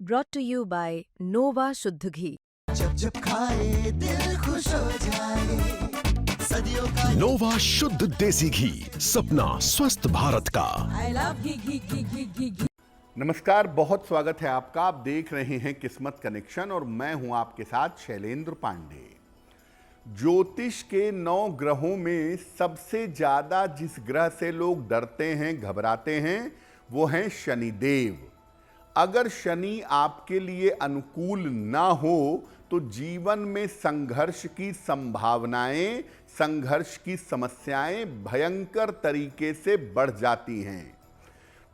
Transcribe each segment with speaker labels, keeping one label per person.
Speaker 1: brought to you by Nova शुद्ध घी।
Speaker 2: जब जब खाए दिल खुश हो जाए, सदियों का
Speaker 3: नोवा शुद्ध देसी घी, सपना स्वस्थ भारत का।
Speaker 2: I love घी।
Speaker 4: नमस्कार, बहुत स्वागत है आपका। आप देख रहे हैं किस्मत कनेक्शन और मैं हूं आपके साथ शैलेंद्र पांडे। ज्योतिष के 9 ग्रहों में सबसे ज्यादा जिस ग्रह से लोग डरते हैं, घबराते हैं, वो हैं शनिदेव। अगर शनि आपके लिए अनुकूल ना हो तो जीवन में संघर्ष की संभावनाएं, संघर्ष की समस्याएं भयंकर तरीके से बढ़ जाती हैं।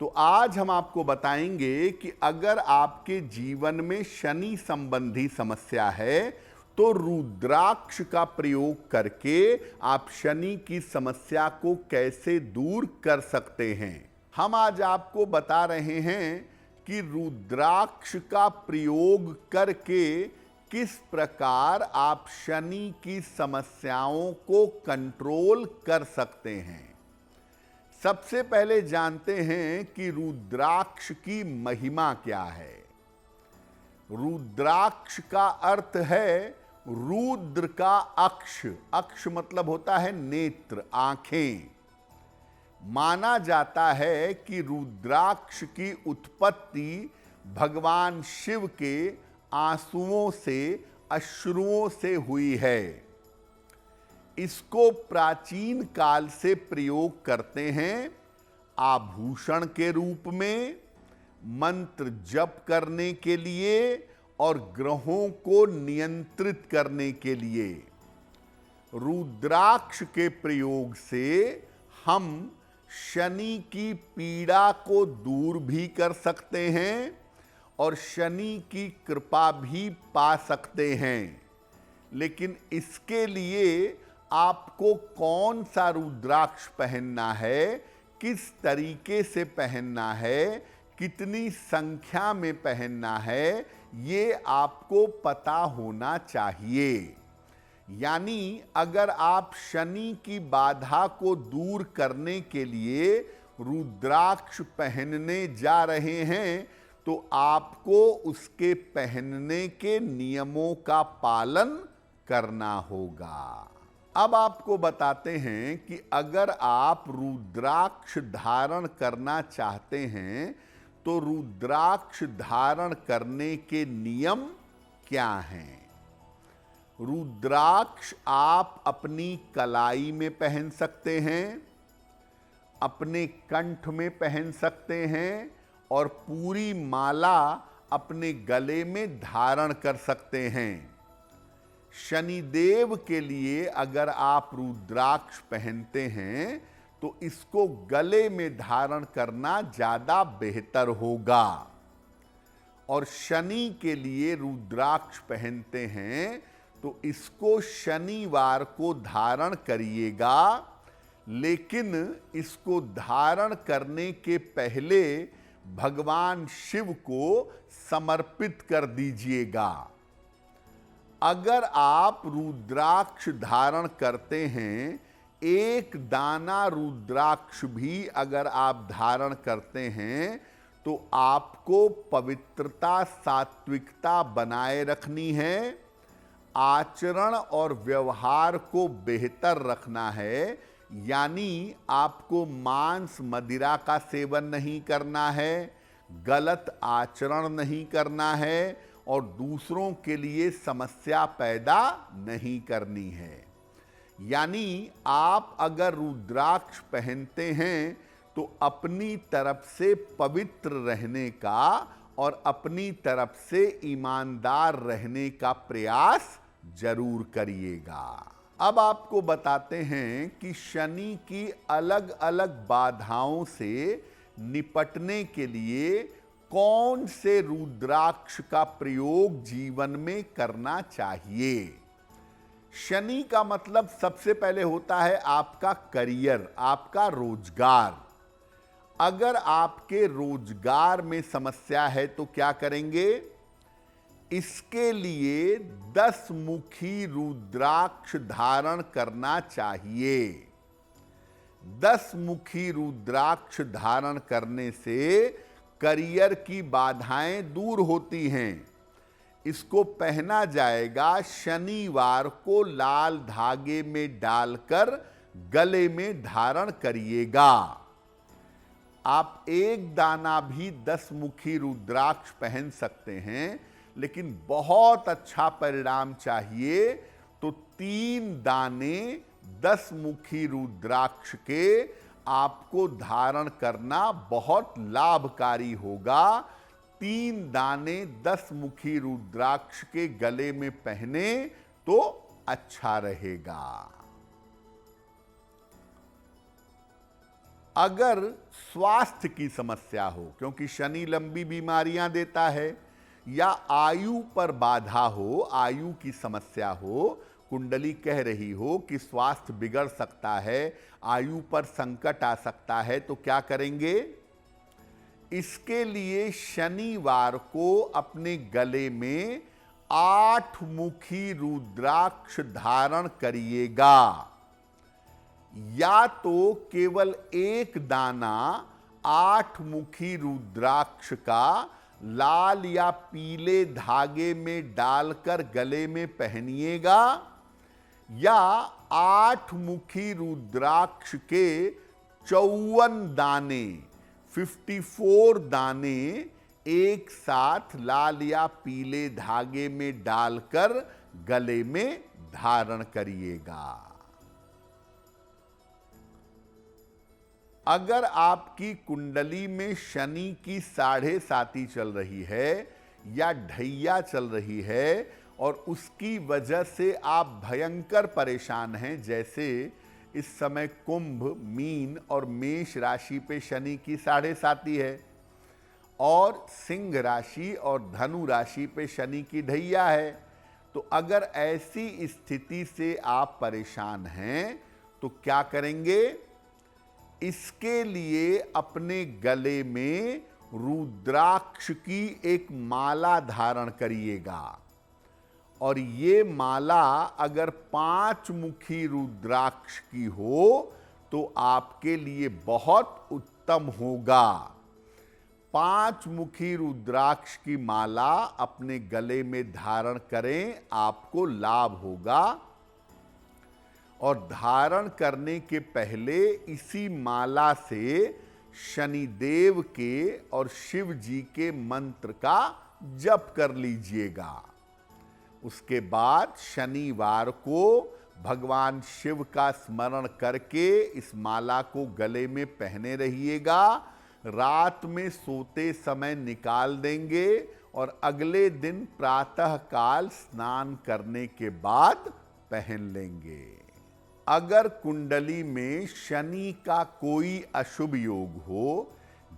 Speaker 4: तो आज हम आपको बताएंगे कि अगर आपके जीवन में शनि संबंधी समस्या है तो रुद्राक्ष का प्रयोग करके आप शनि की समस्या को कैसे दूर कर सकते हैं। हम आज आपको बता रहे हैं कि रुद्राक्ष का प्रयोग करके किस प्रकार आप शनि की समस्याओं को कंट्रोल कर सकते हैं। सबसे पहले जानते हैं कि रुद्राक्ष की महिमा क्या है। रुद्राक्ष का अर्थ है रुद्र का अक्ष। अक्ष मतलब होता है नेत्र, आंखें। माना जाता है कि रुद्राक्ष की उत्पत्ति भगवान शिव के आंसुओं से, अश्रुओं से हुई है। इसको प्राचीन काल से प्रयोग करते हैं आभूषण के रूप में, मंत्र जप करने के लिए और ग्रहों को नियंत्रित करने के लिए। रुद्राक्ष के प्रयोग से हम शनि की पीड़ा को दूर भी कर सकते हैं और शनि की कृपा भी पा सकते हैं। लेकिन इसके लिए आपको कौन सा रुद्राक्ष पहनना है, किस तरीके से पहनना है, कितनी संख्या में पहनना है, ये आपको पता होना चाहिए। यानी अगर आप शनि की बाधा को दूर करने के लिए रुद्राक्ष पहनने जा रहे हैं तो आपको उसके पहनने के नियमों का पालन करना होगा। अब आपको बताते हैं कि अगर आप रुद्राक्ष धारण करना चाहते हैं तो रुद्राक्ष धारण करने के नियम क्या हैं। रुद्राक्ष आप अपनी कलाई में पहन सकते हैं, अपने कंठ में पहन सकते हैं और पूरी माला अपने गले में धारण कर सकते हैं। शनिदेव के लिए अगर आप रुद्राक्ष पहनते हैं तो इसको गले में धारण करना ज्यादा बेहतर होगा। और शनि के लिए रुद्राक्ष पहनते हैं तो इसको शनिवार को धारण करिएगा, लेकिन इसको धारण करने के पहले भगवान शिव को समर्पित कर दीजिएगा। अगर आप रुद्राक्ष धारण करते हैं, एक दाना रुद्राक्ष भी अगर आप धारण करते हैं तो आपको पवित्रता, सात्विकता बनाए रखनी है, आचरण और व्यवहार को बेहतर रखना है। यानी आपको मांस, मदिरा का सेवन नहीं करना है, गलत आचरण नहीं करना है और दूसरों के लिए समस्या पैदा नहीं करनी है। यानी आप अगर रुद्राक्ष पहनते हैं तो अपनी तरफ से पवित्र रहने का और अपनी तरफ से ईमानदार रहने का प्रयास जरूर करिएगा। अब आपको बताते हैं कि शनि की अलग अलग बाधाओं से निपटने के लिए कौन से रुद्राक्ष का प्रयोग जीवन में करना चाहिए। शनि का मतलब सबसे पहले होता है आपका करियर, आपका रोजगार। अगर आपके रोजगार में समस्या है तो क्या करेंगे। इसके लिए 10 मुखी रुद्राक्ष धारण करना चाहिए। 10 मुखी रुद्राक्ष धारण करने से करियर की बाधाएं दूर होती हैं। इसको पहना जाएगा शनिवार को, लाल धागे में डालकर गले में धारण करिएगा। आप एक दाना भी 10 मुखी रुद्राक्ष पहन सकते हैं, लेकिन बहुत अच्छा परिणाम चाहिए तो 3 दाने 10 मुखी रुद्राक्ष के आपको धारण करना बहुत लाभकारी होगा। 3 दाने 10 मुखी रुद्राक्ष के गले में पहने तो अच्छा रहेगा। अगर स्वास्थ्य की समस्या हो, क्योंकि शनि लंबी बीमारियां देता है, या आयु पर बाधा हो, आयु की समस्या हो, कुंडली कह रही हो कि स्वास्थ्य बिगड़ सकता है, आयु पर संकट आ सकता है, तो क्या करेंगे? इसके लिए शनिवार को अपने गले में 8 मुखी रुद्राक्ष धारण करिएगा, या तो केवल एक दाना 8 मुखी रुद्राक्ष का लाल या पीले धागे में डालकर गले में पहनिएगा, या 8 मुखी रुद्राक्ष के 54 दाने 54 दाने एक साथ लाल या पीले धागे में डालकर गले में धारण करिएगा। अगर आपकी कुंडली में शनि की 7.5 चल रही है या ढैया चल रही है और उसकी वजह से आप भयंकर परेशान हैं, जैसे इस समय कुंभ, मीन और मेष राशि पे शनि की 7.5 है, और सिंह राशि और धनु राशि पे शनि की ढैया है, तो अगर ऐसी स्थिति से आप परेशान हैं तो क्या करेंगे? इसके लिए अपने गले में रुद्राक्ष की एक माला धारण करिएगा, और ये माला अगर 5 मुखी रुद्राक्ष की हो तो आपके लिए बहुत उत्तम होगा। 5 मुखी रुद्राक्ष की माला अपने गले में धारण करें, आपको लाभ होगा। और धारण करने के पहले इसी माला से शनिदेव के और शिव जी के मंत्र का जप कर लीजिएगा। उसके बाद शनिवार को भगवान शिव का स्मरण करके इस माला को गले में पहने रहिएगा। रात में सोते समय निकाल देंगे और अगले दिन प्रातः काल स्नान करने के बाद पहन लेंगे। अगर कुंडली में शनि का कोई अशुभ योग हो,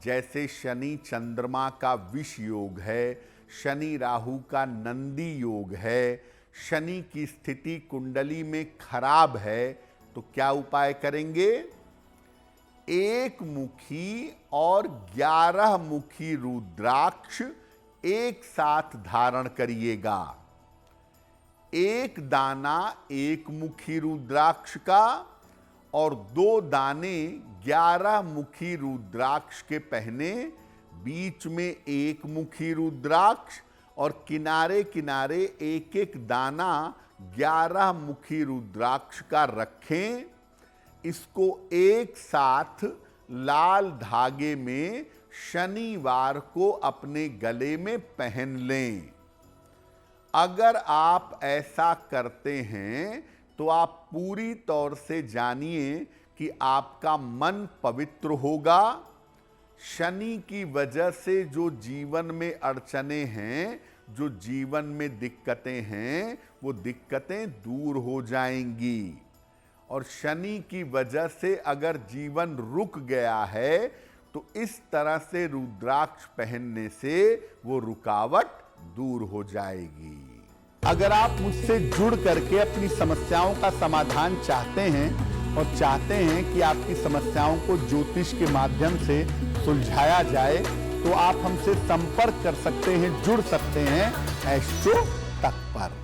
Speaker 4: जैसे शनि चंद्रमा का विष योग है, शनि राहु का नंदी योग है, शनि की स्थिति कुंडली में खराब है, तो क्या उपाय करेंगे? 1 मुखी और 11 मुखी रुद्राक्ष एक साथ धारण करिएगा। 1 दाना 1 मुखी रुद्राक्ष का और 2 दाने 11 मुखी रुद्राक्ष के पहने, बीच में 1 मुखी रुद्राक्ष और किनारे किनारे 1-1 दाना 11 मुखी रुद्राक्ष का रखें। इसको एक साथ लाल धागे में शनिवार को अपने गले में पहन लें। अगर आप ऐसा करते हैं तो आप पूरी तौर से जानिए कि आपका मन पवित्र होगा। शनि की वजह से जो जीवन में अड़चने हैं, जो जीवन में दिक्कतें हैं, वो दिक्कतें दूर हो जाएंगी। और शनि की वजह से अगर जीवन रुक गया है तो इस तरह से रुद्राक्ष पहनने से वो रुकावट दूर हो जाएगी। अगर आप मुझसे जुड़ करके अपनी समस्याओं का समाधान चाहते हैं और चाहते हैं कि आपकी समस्याओं को ज्योतिष के माध्यम से सुलझाया जाए, तो आप हमसे संपर्क कर सकते हैं, जुड़ सकते हैं एस्ट्रो तक पर।